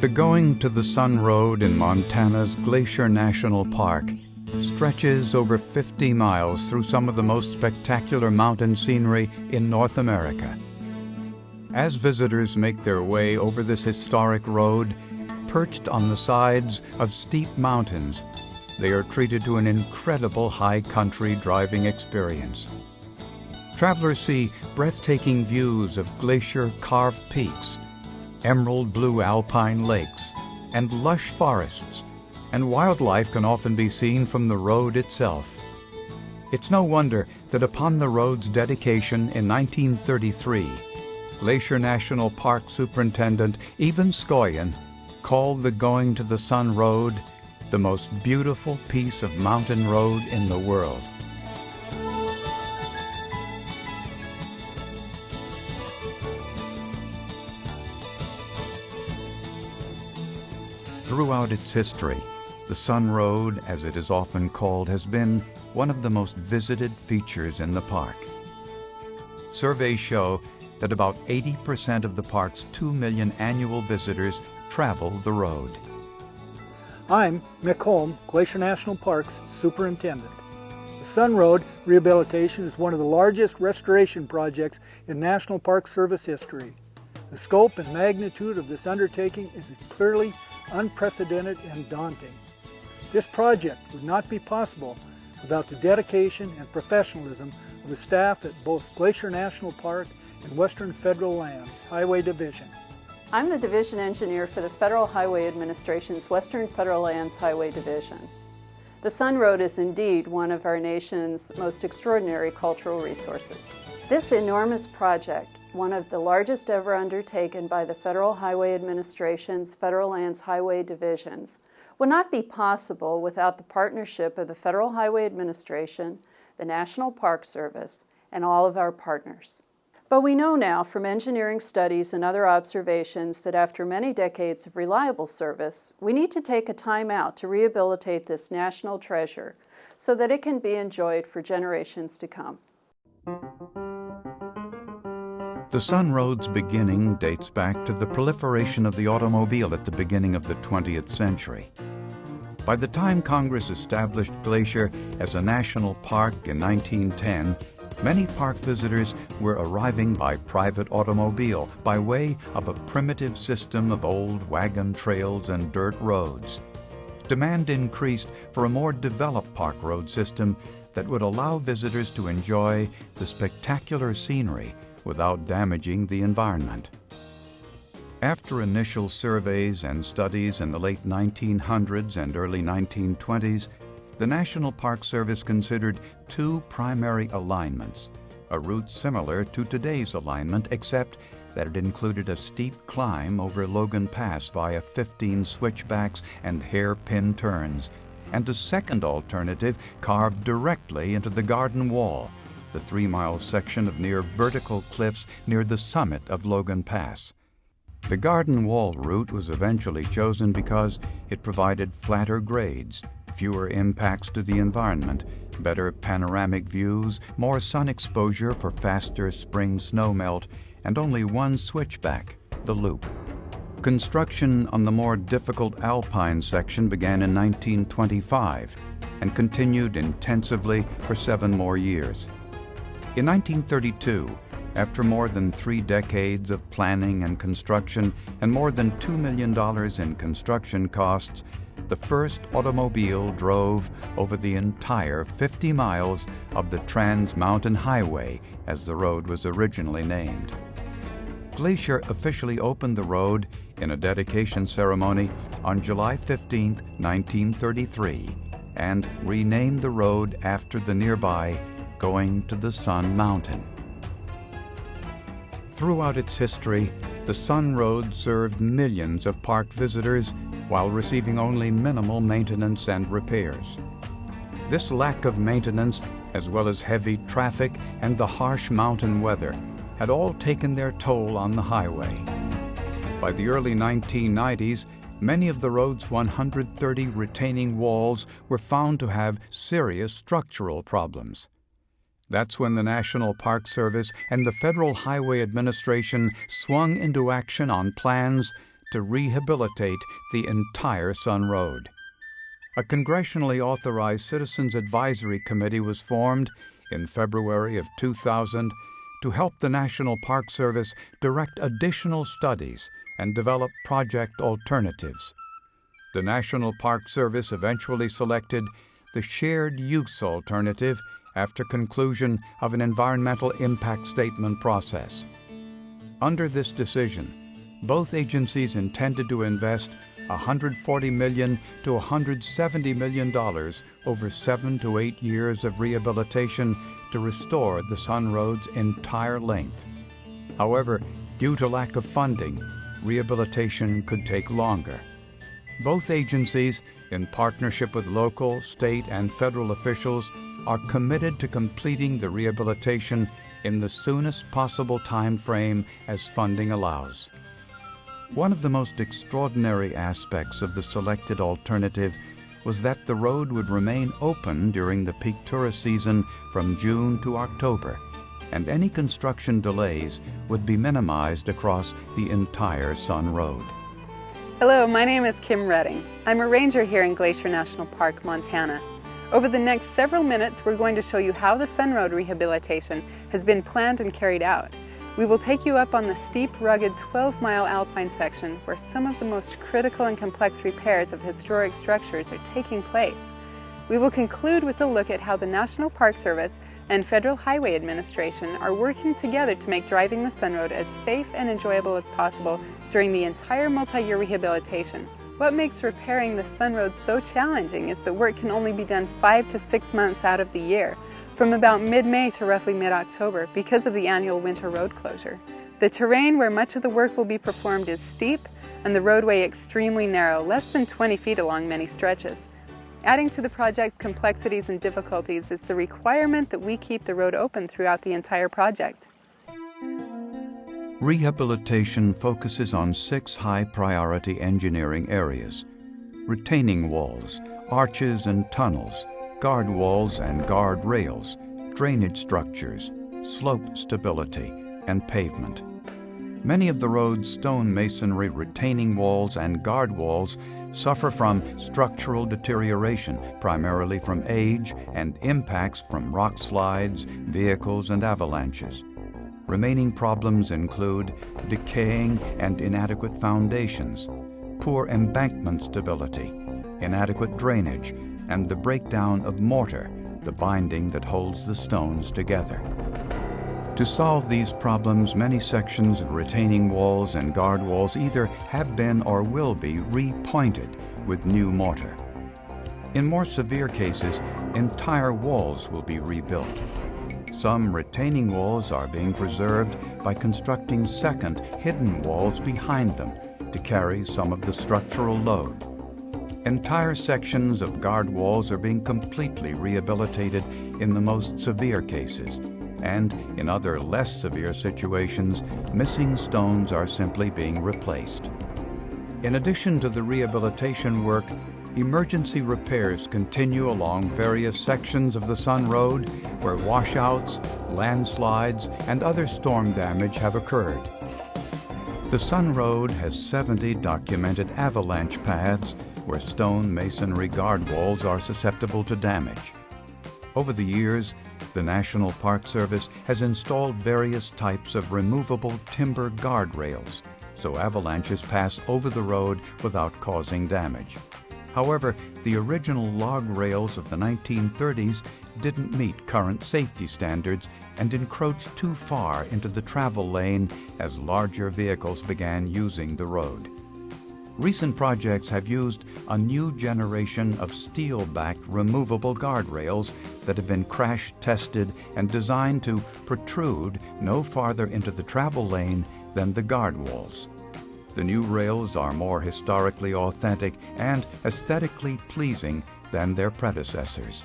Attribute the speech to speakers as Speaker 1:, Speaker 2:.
Speaker 1: The Going to the Sun Road in Montana's Glacier National Park stretches over 50 miles through some of the most spectacular mountain scenery in North America. As visitors make their way over this historic road, perched on the sides of steep mountains, they are treated to an incredible high country driving experience. Travelers see breathtaking views of glacier-carved peaks, emerald blue alpine lakes, and lush forests, and wildlife can often be seen from the road itself. It's no wonder that upon the road's dedication in 1933, Glacier National Park Superintendent Even Scoyen called the Going to the Sun Road the most beautiful piece of mountain road in the world. Throughout its history, the Sun Road, as it is often called, has been one of the most visited features in the park. Surveys show that about 80% of the park's 2 million annual visitors travel the road.
Speaker 2: I'm Mick Holm, Glacier National Park's Superintendent. The Sun Road rehabilitation is one of the largest restoration projects in National Park Service history. The scope and magnitude of this undertaking is clearly unprecedented and daunting. This project would not be possible without the dedication and professionalism of the staff at both Glacier National Park and Western Federal Lands Highway Division.
Speaker 3: I'm the Division Engineer for the Federal Highway Administration's Western Federal Lands Highway Division. The Sun Road is indeed one of our nation's most extraordinary cultural resources. This enormous project, one of the largest ever undertaken by the Federal Highway Administration's Federal Lands Highway Divisions, would not be possible without the partnership of the Federal Highway Administration, the National Park Service, and all of our partners. But we know now from engineering studies and other observations that after many decades of reliable service, we need to take a time out to rehabilitate this national treasure so that it can be enjoyed for generations to come.
Speaker 1: The Sun Road's beginning dates back to the proliferation of the automobile at the beginning of the 20th century. By the time Congress established Glacier as a national park in 1910, many park visitors were arriving by private automobile by way of a primitive system of old wagon trails and dirt roads. Demand increased for a more developed park road system that would allow visitors to enjoy the spectacular scenery without damaging the environment. After initial surveys and studies in the late 1900s and early 1920s, the National Park Service considered two primary alignments, a route similar to today's alignment except that it included a steep climb over Logan Pass via 15 switchbacks and hairpin turns, and a second alternative carved directly into the Garden Wall, the 3-mile section of near vertical cliffs near the summit of Logan Pass. The Garden Wall route was eventually chosen because it provided flatter grades, fewer impacts to the environment, better panoramic views, more sun exposure for faster spring snowmelt, and only one switchback, the Loop. Construction on the more difficult alpine section began in 1925 and continued intensively for 7 more years. In 1932, after more than 3 decades of planning and construction and more than $2 million in construction costs, the first automobile drove over the entire 50 miles of the Trans-Mountain Highway, as the road was originally named. Glacier officially opened the road in a dedication ceremony on July 15, 1933, and renamed the road after the nearby Going to the Sun Mountain. Throughout its history, the Sun Road served millions of park visitors while receiving only minimal maintenance and repairs. This lack of maintenance, as well as heavy traffic and the harsh mountain weather, had all taken their toll on the highway. By the early 1990s, many of the road's 130 retaining walls were found to have serious structural problems. That's when the National Park Service and the Federal Highway Administration swung into action on plans to rehabilitate the entire Sun Road. A congressionally authorized Citizens Advisory Committee was formed in February of 2000 to help the National Park Service direct additional studies and develop project alternatives. The National Park Service eventually selected the shared use alternative after conclusion of an environmental impact statement process. Under this decision, both agencies intended to invest $140 million to $170 million over 7 to 8 years of rehabilitation to restore the Sun Road's entire length. However, due to lack of funding, rehabilitation could take longer. Both agencies, in partnership with local, state, and federal officials, are committed to completing the rehabilitation in the soonest possible time frame as funding allows. One of the most extraordinary aspects of the selected alternative was that the road would remain open during the peak tourist season from June to October, and any construction delays would be minimized across the entire Sun Road.
Speaker 3: Hello, my name is Kim Redding. I'm a ranger here in Glacier National Park, Montana. Over the next several minutes, we're going to show you how the Sun Road rehabilitation has been planned and carried out. We will take you up on the steep, rugged 12-mile alpine section where some of the most critical and complex repairs of historic structures are taking place. We will conclude with a look at how the National Park Service and Federal Highway Administration are working together to make driving the Sun Road as safe and enjoyable as possible during the entire multi-year rehabilitation. What makes repairing the Sun Road so challenging is that work can only be done 5 to 6 months out of the year, from about mid-May to roughly mid-October because of the annual winter road closure. The terrain where much of the work will be performed is steep and the roadway extremely narrow, less than 20 feet along many stretches. Adding to the project's complexities and difficulties is the requirement that we keep the road open throughout the entire project.
Speaker 1: Rehabilitation focuses on 6 high-priority engineering areas: retaining walls, arches and tunnels, guard walls and guard rails, drainage structures, slope stability, and pavement. Many of the road's stone masonry retaining walls and guard walls suffer from structural deterioration, primarily from age and impacts from rock slides, vehicles, and avalanches. Remaining problems include decaying and inadequate foundations, poor embankment stability, inadequate drainage, and the breakdown of mortar, the binding that holds the stones together. To solve these problems, many sections of retaining walls and guard walls either have been or will be repointed with new mortar. In more severe cases, entire walls will be rebuilt. Some retaining walls are being preserved by constructing second, hidden walls behind them to carry some of the structural load. Entire sections of guard walls are being completely rehabilitated in the most severe cases, and in other less severe situations, missing stones are simply being replaced. In addition to the rehabilitation work, emergency repairs continue along various sections of the Sun Road where washouts, landslides, and other storm damage have occurred. The Sun Road has 70 documented avalanche paths where stone masonry guard walls are susceptible to damage. Over the years, the National Park Service has installed various types of removable timber guardrails, so avalanches pass over the road without causing damage. However, the original log rails of the 1930s didn't meet current safety standards and encroached too far into the travel lane as larger vehicles began using the road. Recent projects have used a new generation of steel-backed removable guardrails that have been crash tested and designed to protrude no farther into the travel lane than the guard walls. The new rails are more historically authentic and aesthetically pleasing than their predecessors.